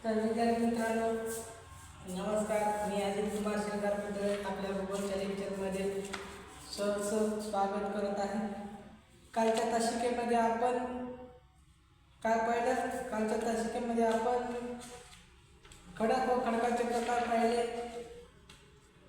तर विद्यार्थी मित्रांनो नमस्कार, मी अजित कुमार शेखर पुतळे आपल्या भूगोलच्या लेक्चरमध्ये सहर्ष स्वागत करत आहे. कालच्या तासिकेमध्ये आपण काय पाहिलं? कालच्या तासिकेमध्ये आपण खडक व खडकाचे प्रकार पाहिले.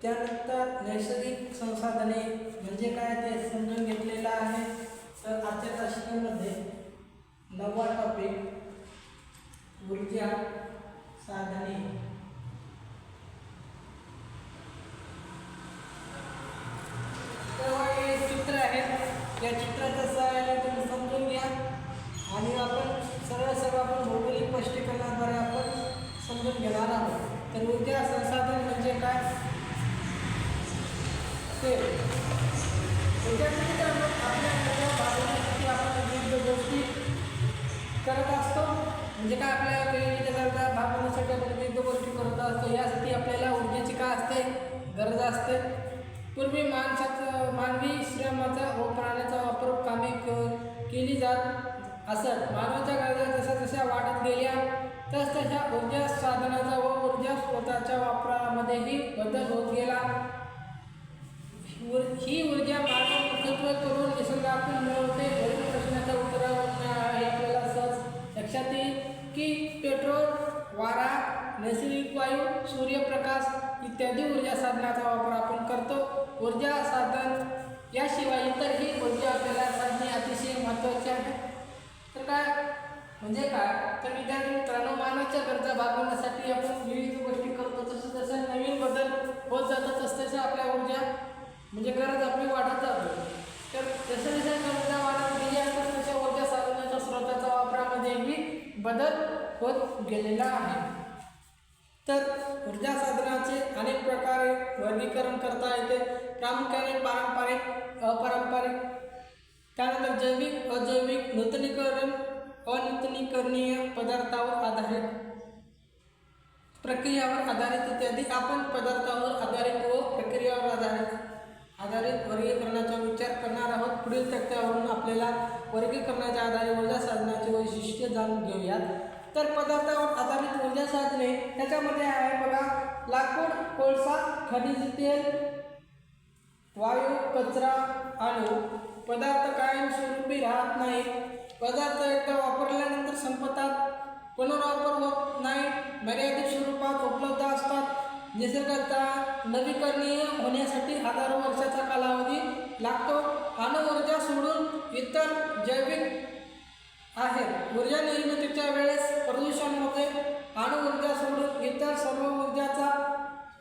त्यानंतर नैसर्गिक संसाधने म्हणजे काय ते समजून घेतलेलं आहे. तर आजच्या तासिकेमध्ये 9वा टॉपिक ऊर्जा साधने. तर हे चित्र आहे, या चित्राचं सहाय्याने तुम्ही समजून घ्या आणि आपण सरळ आपण भौगोलिक स्पष्टीकरणाद्वारे आपण समजून घेणार आहोत. तर ऊर्जा संसाधन म्हणजे काय ते आपल्या भागवण्यासाठी आपण विविध गोष्टी करत असतो. म्हणजे काय आपल्या विविध भागवण्यासाठी आपण विविध गोष्टी करत असतो. यासाठी आपल्याला ऊर्जेची काय असते, गरज असते. पूर्वी मानवी श्रमाचा व प्राण्याचा वापर कामे केली जात असत. मानवाच्या गरजा जशा वाढत गेल्या तशा ऊर्जा साधनाचा व ऊर्जा स्रोताच्या वापरामध्येही बदल होत गेला. ही ऊर्जा मानव मुख्यत्वे करून निसर्गातून मिळवते. वरील प्रश्नाच्या उत्तरावरून आपल्याला सहज लक्षात येईल की पेट्रोल, वारा, नैसर्गिक वायू, सूर्यप्रकाश इत्यादी ऊर्जा साधनाचा वापर आपण करतो. ऊर्जा साधन याशिवाय इतरही ऊर्जा आपल्याला साधने अतिशय महत्त्वाची आहे. तर काय म्हणजे काय, तर विद्यार्थी मित्रांनो, मानवाच्या गरजा भागवण्यासाठी आपण विविध गोष्टी करतो. जसं नवीन बदल होत जातात तसं आपल्या ऊर्जा म्हणजे गरज आपली वाढत जाते. तर जशा गरजा वाढत गेल्या तशा ऊर्जा साधनाच्या स्रोताच्या वापरामध्येही बदल होत गेलेला आहे. तर ऊर्जा साधनाचे अनेक प्रकारे वर्गीकरण करता येते. प्रामुख्याने पारंपरिक, अपारंपरिक, त्यानंतर जैविक, अजैविक, नूतनीकरण, अनूतनीकरणीय, पदार्थावर आधारित, प्रक्रियावर आधारित इत्यादी. आपण पदार्थावर आधारित व प्रक्रियावर आधारित वर्गीकरणाचा विचार करणार आहोत. पुढील तक्त्यावरून आपल्याला वर्गीकरणाच्या आधारे ऊर्जा साधनाचे वैशिष्ट्य जाणून घेऊयात. तर पदार्थावर आधारित ऊर्जा साधने त्याच्यामध्ये आहे बघा, लाकूड, कोळसा, खनिज तेल, वायू, कचरा, अणू. पदार्थ कायमस्वरूपी राहत नाही. पदार्थ एकदा वापरल्यानंतर संपतात, पुनर्वापर होत नाही, मर्यादित स्वरूपात उपलब्ध असतात. निसर्गाचा नवीकरणीय होण्यासाठी हजारो वर्षाचा कालावधी लागतो. अणु ऊर्जा सोडून इतर जैविक आहेत. ऊर्जा निर्मितीच्या वेळेस प्रदूषण होते. अणु ऊर्जा सोडून इतर सर्व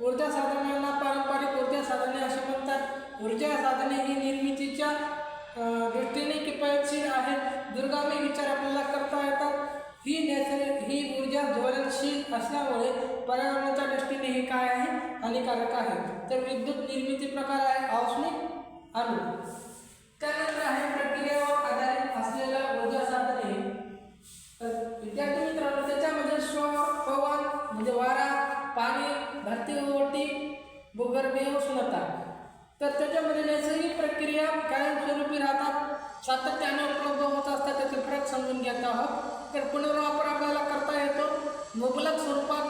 ऊर्जा साधनांना पारंपरिक ऊर्जा साधने असे म्हणतात. ऊर्जा साधने ही निर्मितीच्या दृष्टीने किफायतशीर आहेत. दूरगामी विचार आपल्याला करता येतात. ही ऊर्जा ज्वलनशील असल्यामुळे पर्यावरणाच्या दृष्टीने हे काय आहे, हानिकारक आहे. तर विद्युत निर्मिती प्रकार आहे औष्णिक अणु. त्यानंतर आहे प्रक्रियेवर आधारित असलेल्या ऊर्जा साधने. तर विद्यार्थी मित्रांनो, त्याच्यामध्ये पवन म्हणजे वारा, पाणी, धरतीओटी, भूगर्भीय उष्णता. तर त्याच्यामध्ये नैसर्गिक प्रक्रिया कायमस्वरूपी राहतात, सातत्याने उपलब्ध होत असतात. त्याचे फरक समजून घेत आहोत. तर पुनर्वापर आपल्याला करता येतो, मुबलक स्वरूपात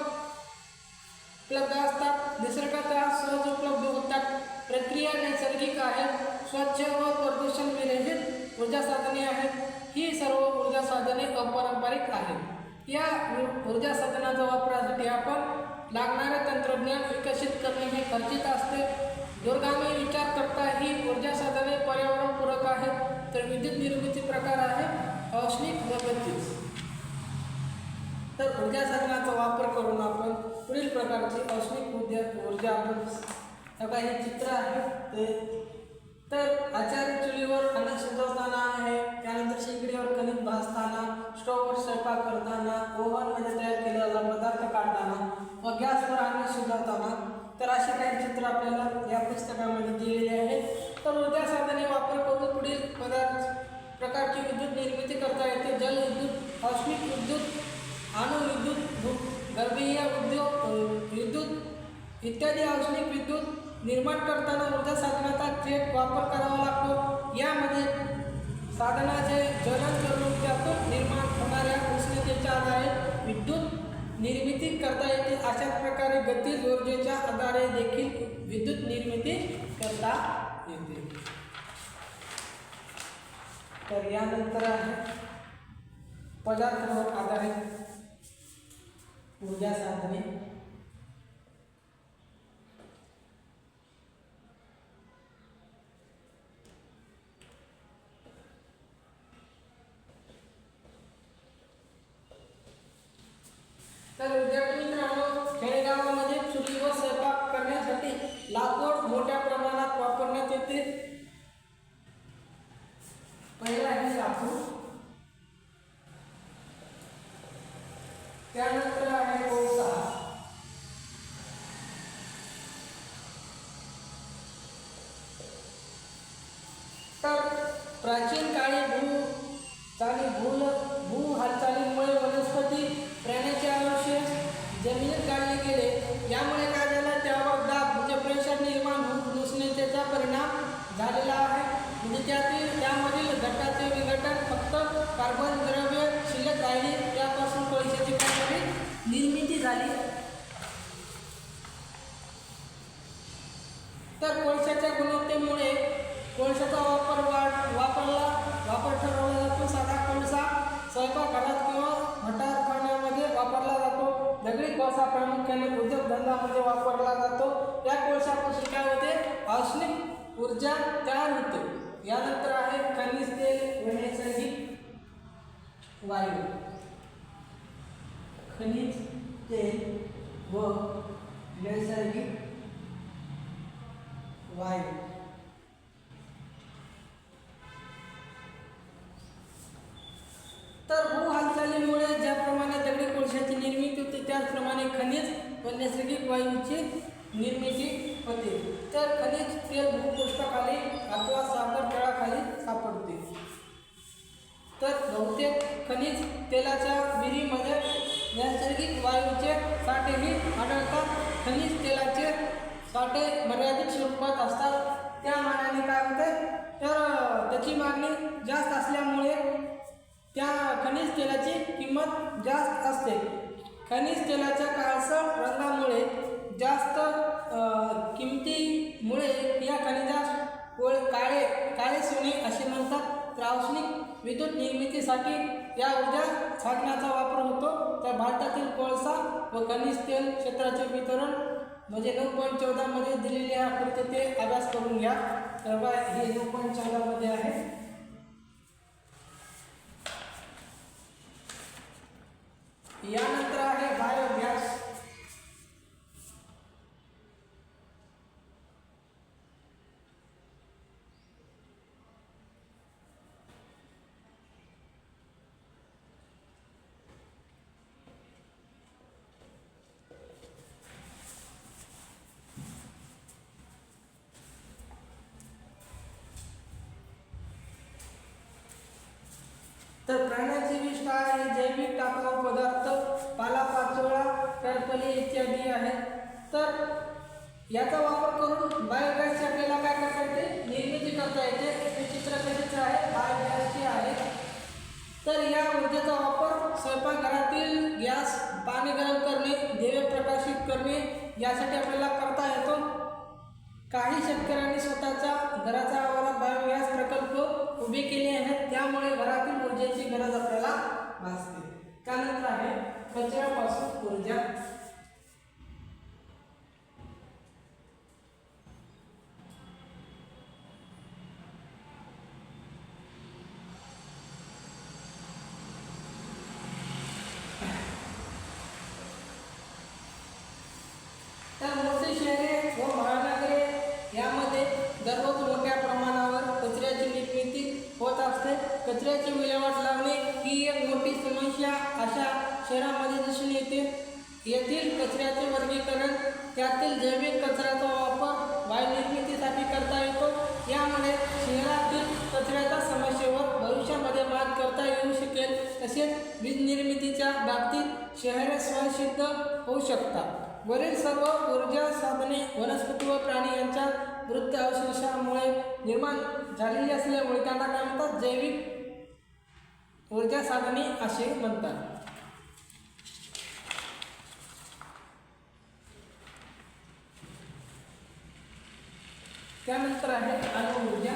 उपलब्ध असतात, निसर्गात सहज उपलब्ध होतात. प्रक्रिया नैसर्गिक आहेत, स्वच्छ व प्रदूषण विरहित ऊर्जा साधने आहेत. ही सर्व ऊर्जा साधने अपारंपरिक आहेत. या ऊर्जा साधनाचा वापरासाठी आपण लागणारे तंत्रज्ञान विकसित करणे हे खर्चिक असते. दूरगामी विचार करता ही ऊर्जा साधने पर्यावरणपूरक आहेत. तर विद्युत निर्मिती प्रकार आहे औष्णिक व गतिज. तर ऊर्जा साधनाचा वापर करून आपण पुढील प्रकारची औष्णिक ऊर्जा आपण हे चित्र आहे ते. तर आचार्य चुलीवर अन्न शिजवताना आहे, त्यानंतर शेगडीवर कणिक भाजताना, स्टोव्हवर स्वयंपाक करताना, ओव्हनमध्ये तयार केलेला पदार्थ काढताना व गॅसवर अन्न शिजवताना. तर असे काही चित्र आपल्याला या पुस्तकामध्ये दिलेले आहेत. तर ऊर्जा साधने वापर करून पुढील प्रकारची विद्युत निर्मिती करता येते. जलविद्युत, औष्णिक विद्युत, अणुविद्युत, गर्भीय विद्युत इत्यादी. औष्णिक विद्युत निर्माण करताना ऊर्जा साधनाचा थेट वापर करावा लागतो. यामध्ये साधनाचे ज्वलन करून त्यातून निर्माण होणाऱ्या उष्णतेच्या आधारे विद्युत निर्मिती करता येते. अशाच प्रकारे गतिज ऊर्जेच्या आधारे देखील विद्युत निर्मिती करता येते. तर यानंतर आहे पदार्थावर आधारित ऊर्जा साधने. तर विद्यार्थी मित्रांनो, खेडेगावामध्ये चुलीवर स्वयंपाक करण्यासाठी लाकूड मोठ्या प्रमाणात वापरण्यात येते. पहिला आहे लाकूड, त्यानंतर आहे कोळसा, तर प्राचीन काळी भू हालचालीमुळे वनस्पती प्राण्याचे आयुष्य जमिनीत काढले गेले. यामुळे काय झालं, त्यावर दाब म्हणजे प्रेशर निर्माण होऊन उष्णतेचा परिणाम झालेला आहे. म्हणजे त्यामधील घटकाचे विघटन, फक्त कार्बन द्रव्य शिल्लक राहिली. त्यापासून कोळशाची काय निर्मिती झाली. तर कोळशाच्या गुणवत्तेमुळे कोळशाचा वापर ठरवला जातो. साधा कोळसा स्वयंपाकघरात किंवा भटारखान्यामध्ये वापरला जातो. दगडी कोळसा प्रामुख्याने उद्योगधंद्यामध्ये वापरला जातो. या कोळशापासून काय होते, औष्णिक ऊर्जा तयार होते. यानंतर आहे खनिज तेल व नैसर्गिक वायू. खनिज तेल व नैसर्गिक वायू. तर भू हालचालीमुळे ज्याप्रमाणे दगडी कोळशाची निर्मिती होते, त्याचप्रमाणे खनिज व नैसर्गिक वायूची निर्मिती होते. तर खनिज तेल भूपृष्ठाखाली अथवा सागर तळाखाली सापडते. तर बहुतेक खनिज तेलाच्या विहिरीमध्ये नैसर्गिक वायूचे साठेही आढळतात. खनिज तेलाचे साठे मर्यादित स्वरूपात असतात. त्या मानाने काय होते, तर त्याची मागणी जास्त असल्यामुळे त्या खनिज तेलाची किंमत जास्त असते. खनिज तेलाच्या काळसर रंगामुळे जास्त किमतीमुळे या खनिजास काळे सोने असे म्हणतात. तर औष्णिक विद्युत निर्मितीसाठी या ऊर्जा साधनाचा वापर होतो. तर भारतातील कोळसा व खनिज तेल क्षेत्राचे वितरण म्हणजे 9.14 मध्ये दिलेले आकृती ते अभ्यास करून घ्या. तर हे 9.14 मध्ये आहे. यानंतर आहे बायोगॅस. तर प्राण्याची विष आहे जैविक टाकाऊ पदार्थ, पालापाचोळा, टरफले इत्यादी आहेत. तर याचा वापर करून बायोगॅसची आपल्याला काय करता येते, निर्मिती करता येते. हे चित्र कशाचे आहे, बायोगॅसचे आहे. तर या ऊर्जेचा वापर स्वयंपाकघरातील गॅस, पाणी गरम करणे, दिवे प्रकाशित करणे यासाठी आपल्याला करता येतो. काही शेतकऱ्यांनी स्वतःच्या घराच्या आवारात बायोगॅस प्रकल्प उभे केले आहेत. त्यामुळे घरातील ऊर्जेची गरज आपल्याला भासते. त्यानंतर आहे कचऱ्यापासून ऊर्जा. तर मोठी शहरे व महानगरे यामध्ये दररोज मोठ्या प्रमाणावर कचऱ्याची निर्मिती होत असते. कचऱ्याची विल्हेवाट लावणे ही एक मोठी समस्या अशा शहरामध्ये दिसून येते. येथील कचऱ्याचे वर्गीकरण, त्यातील जैविक कचऱ्याचा वापर वायू निर्मितीसाठी करता येतो. यामुळे शहरातील कचऱ्याच्या समस्येवर भविष्यामध्ये मात करता येऊ शकेल. तसेच वीज निर्मितीच्या बाबतीत शहरे स्वयंसिद्ध होऊ शकतात. वरील सर्व ऊर्जा साधने वनस्पती व प्राणी यांच्या मृत अवशेषामुळे निर्माण झालेली असल्यामुळे त्यांना काय म्हणतात, जैविक ऊर्जा साधने असे म्हणतात. त्यानंतर आहे अणुऊर्जा.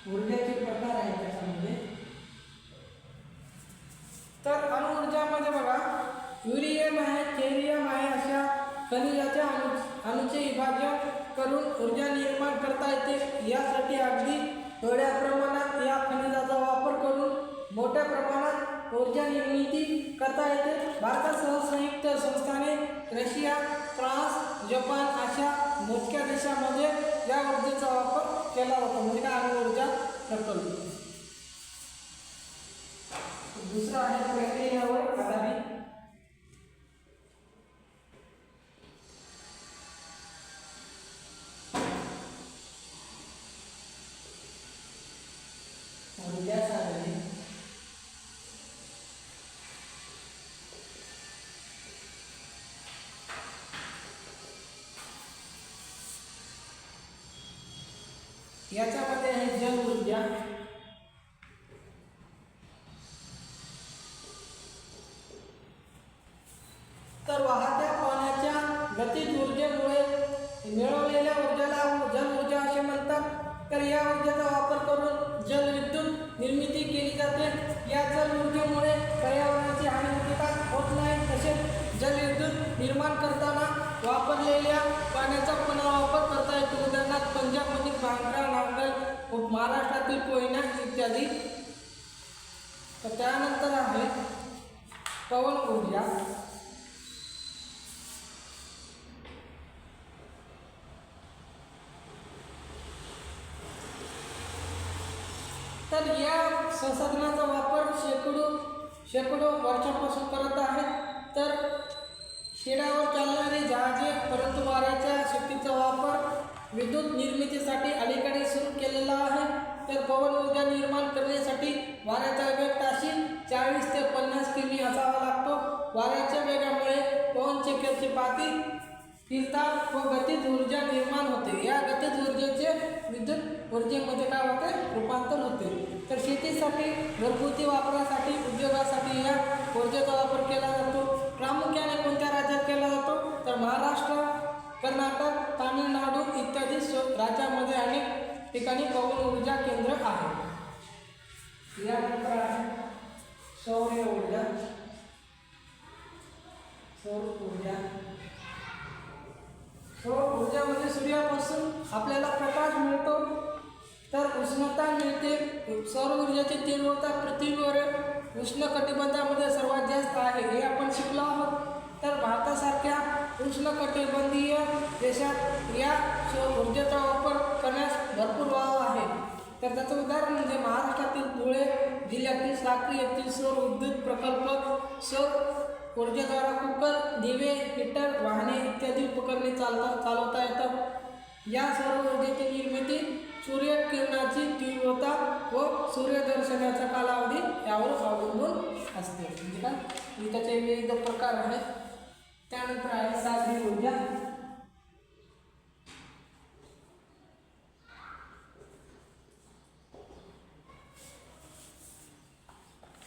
ऊर्जेचे प्रकार आहेत त्याच्यामध्ये. तर अणुऊर्जामध्ये बघा, युरेनियम आहे, थोरियम आहे अशा खनिजाच्या अणूचे विभाजन करून ऊर्जा निर्माण करता येते. यासाठी अगदी थोड्या प्रमाणात या खनिजाचा वापर करून मोठ्या प्रमाणात ऊर्जा निर्मिती करता येते. भारतासह संयुक्त संस्थाने, रशिया, फ्रान्स, जपान अशा मोजक्या देशामध्ये या ऊर्जेचा वापर केला जातो, म्हणजे काय अणुऊर्जा प्रकल्प. दुसरा आहे प्रक्रियेवर आधारित. ऊर्जा साधने याच्यामध्ये आहे जल ऊर्जा. तर वाहत्या पाण्याच्या गतिज ऊर्जेमुळे मिळवलेल्या ऊर्जेला जल ऊर्जा असे म्हणतात. तर या ऊर्जेचा वापर करून जलविद्युत निर्मिती केली जाते. या जल ऊर्जेमुळे पर्यावरणाची हानी होत नाही. तसेच जलविद्युत निर्माण करताना वापरलेल्या पाण्याचा पुन्हा वापर करता येतो. उदाहरणार्थ पंजाबमधील भांगरा, नांगल, महाराष्ट्रातील कोयना इत्यादी. तर त्यानंतर आहे पवन ऊर्जा. तर या संसाधनाचा वापर शेकडो वर्षांपासून करत आहेत. तर शेडावर चालणारी जहाजे, परंतु वाऱ्याच्या शक्तीचा वापर विद्युत निर्मितीसाठी अलीकडे सुरू केलेला आहे. तर पवन ऊर्जा निर्माण करण्यासाठी वाऱ्याचा वेग ताशी 40 ते 50 किमी असावा लागतो. वाऱ्याच्या वेगामुळे पवन चक्राची पाती फिरतात व गतिज ऊर्जा निर्माण होते. या गतिज ऊर्जेचे विद्युत ऊर्जेमध्ये काय होते, रूपांतर होते. तर शेतीसाठी, घरगुती वापरासाठी, उद्योगासाठी या ऊर्जेचा वापर केला जातो. प्रामुख्याने कोणत्या राज्यात केला जातो, तर महाराष्ट्र, कर्नाटक, तामिळनाडू इत्यादी राज्यामध्ये अनेक ठिकाणी पवन ऊर्जा केंद्र आहे. यानंतर आहे सौर ऊर्जा. सौर ऊर्जामध्ये सूर्यापासून आपल्याला प्रकाश मिळतो, तर उष्णता मिळते. सौर ऊर्जेची तीव्रता पृथ्वीवरील उष्णकटिबंधामध्ये सर्वात जास्त आहे, हे आपण शिकलो आहोत. तर भारतासारख्या उष्णकटिबंधीय देशात या सौर ऊर्जेचा वापर करण्यास भरपूर वाव आहे. तर त्याचं उदाहरण म्हणजे महाराष्ट्रातील धुळे जिल्ह्यातील साक्री येथील सौर विद्युत प्रकल्प. सौर ऊर्जेद्वारा कुकर, दिवे, हीटर, वाहने इत्यादी उपकरणे चालवता येतात. या सौर ऊर्जेची निर्मिती सूर्यकिरणाची तीव्रता व सूर्यदर्शनाचा कालावधी यावर अवलंबून असते. म्हणजे काय, त्याचे विविध प्रकार आहेत. त्यानंतर आहे सागरी ऊर्जा.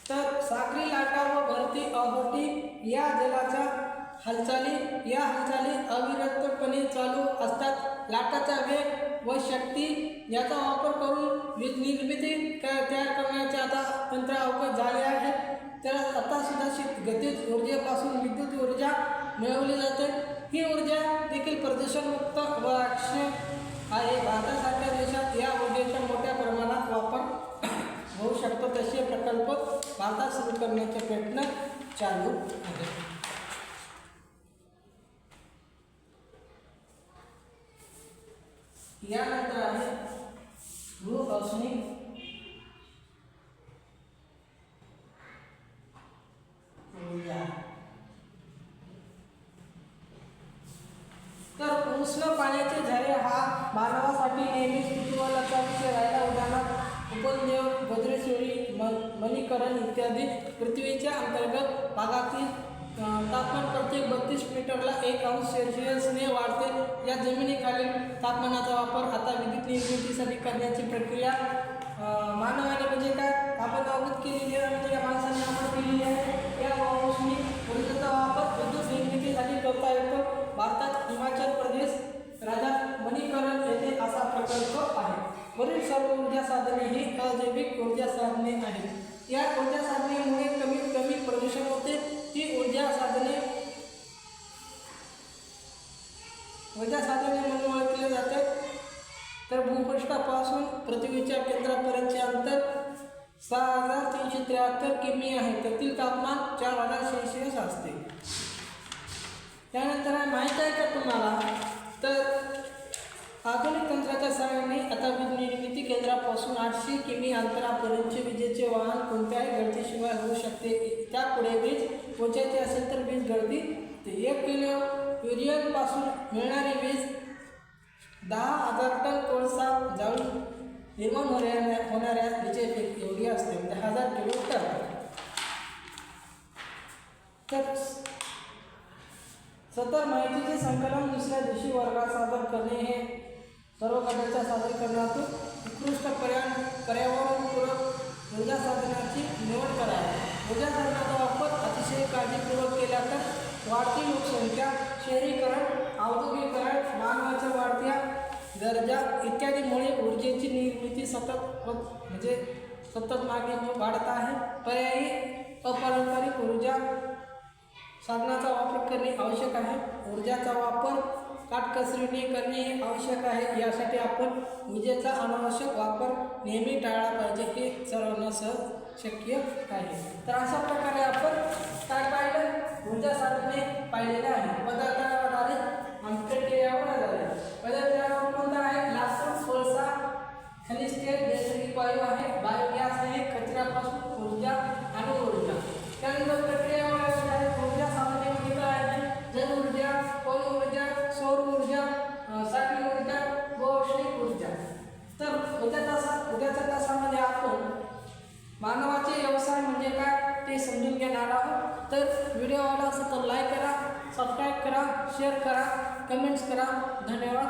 तर सागरी लाटा व भरती ओहोटी या जलाच्या हालचाली अविरतपणे चालू असतात. लाटाचा वेग व शक्ती याचा वापर करून वीज निर्मिती तयार करण्याचे आता तंत्र अवगत झाले आहे. तर आता सुद्धा गतिज ऊर्जेपासून विद्युत ऊर्जा मिळवली जाते. ही ऊर्जा देखील प्रदूषणमुक्त व अक्षय आहे. भारतासारख्या देशात या ऊर्जेचा मोठ्या प्रमाणात वापर होऊ शकतो. तसे प्रकल्प भारतात सुरू करण्याचे प्रयत्न चालू आहेत. यानंतर आहे भूऔष्णिक ऊर्जा. तर उष्ण पाण्याचे झरे हा मानवासाठी नेहमीच कुतूहलाचा विषय राहिला. उदाहरणार्थ उपनदेव, भद्रेश्वरी, मणिकरण इत्यादी. पृथ्वीच्या अंतर्गत भागातील तापमान प्रत्येक 32 मीटरला 1 अंश सेल्सिअसने वाढते. या जमिनीखालील तापमानाचा वापर आता विद्युत निर्मितीसाठी करण्याची प्रक्रिया मानवाने म्हणजे काय आपण अवगत केलेली आहे, म्हणजे या माणसाने आपण केलेली आहे. या औष्णिक ऊर्जेचा वापर विद्युत निर्मितीसाठी करता येतो. भारतात हिमाचल प्रदेश राज्यात मणिकरण येथे असा प्रकल्प आहे. वरील सर्व ऊर्जा साधने ही अजैविक ऊर्जा साधने आहेत. या ऊर्जा साधनेमुळे कमीत कमी प्रदूषण होते. ही ऊर्जा साधने म्हणून ओळखले जातात. तर भूपृष्ठापासून पृथ्वीच्या केंद्रापर्यंतचे अंतर 6373 किमी आहे. त्यातील तापमान 4000 सेल्सिअस असते. त्यानंतर माहीत आहे का तुम्हाला, तर आधुनिक तंत्राच्या सहाय्याने आता वीज निर्मिती केंद्रापासून 800 किमी अंतरापर्यंतचे विजेचे वाहन कोणत्याही गळतीशिवाय होऊ शकते. त्यापुढे वीज पोहोचायची असेल तर वीज गळती. 1 किलो युरियनपासून मिळणारी वीज 10,000 टन कोळसा जाळून निर्माण होणाऱ्या विजेपेक्षा एवढी असते. 10,000 किलो टन. तर सदर माहितीचे संकलन दुसऱ्या दिवशी वर्गात सादर करणे हे सर्व गटाच्या सादरीकरणातून उत्कृष्ट पर्यावरणपूरक ऊर्जा साधनाची निवड करावी. ऊर्जा साधनाचा वापर अतिशय काळजीपूर्वक केला तर वाढती लोकसंख्या, शहरीकरण, औद्योगिकरण, मानवाच्या वाढत्या गरजा इत्यादीमुळे ऊर्जेची निर्मिती सतत मागे वाढत आहे. पर्यायी अपारंपरिक ऊर्जा साधनाचा वापर करणे आवश्यक आहे. ऊर्जाचा वापर काटकसरीने करणे हे आवश्यक आहे. यासाठी आपण विजेचा अनावश्यक वापर नेहमी टाळला पाहिजे. हे सर्वांना सहज शक्य आहे. तर अशा प्रकारे आपण काय पाहिलं, ऊर्जा साधने पाहिलेले आहे. पदार्थावर आधारित आणि प्रक्रियावर आधारित. पदार्थावर कोणता आहे, लाकूड, कोळसा, खनिज तेल, नैसर्गिक वायू आहे, बायोगॅस आहे, कचऱ्यापासून ऊर्जा आणि ऊर्जा. त्यानंतर प्रक्रियावर आधारित ऊर्जा साधनेमध्ये काय आहे, जल ऊर्जा, पवन ऊर्जा, सौर ऊर्जा, साखळी ऊर्जा व औष्णिक ऊर्जा. तर उद्याच्या तासामध्ये आपण मानवाचे व्यवसाय म्हणजे काय ते समजून घेणार आहोत. तर व्हिडिओ आवडला असेल तर लाईक करा, सबस्क्राईब करा, शेअर करा, कमेंट्स करा. धन्यवाद.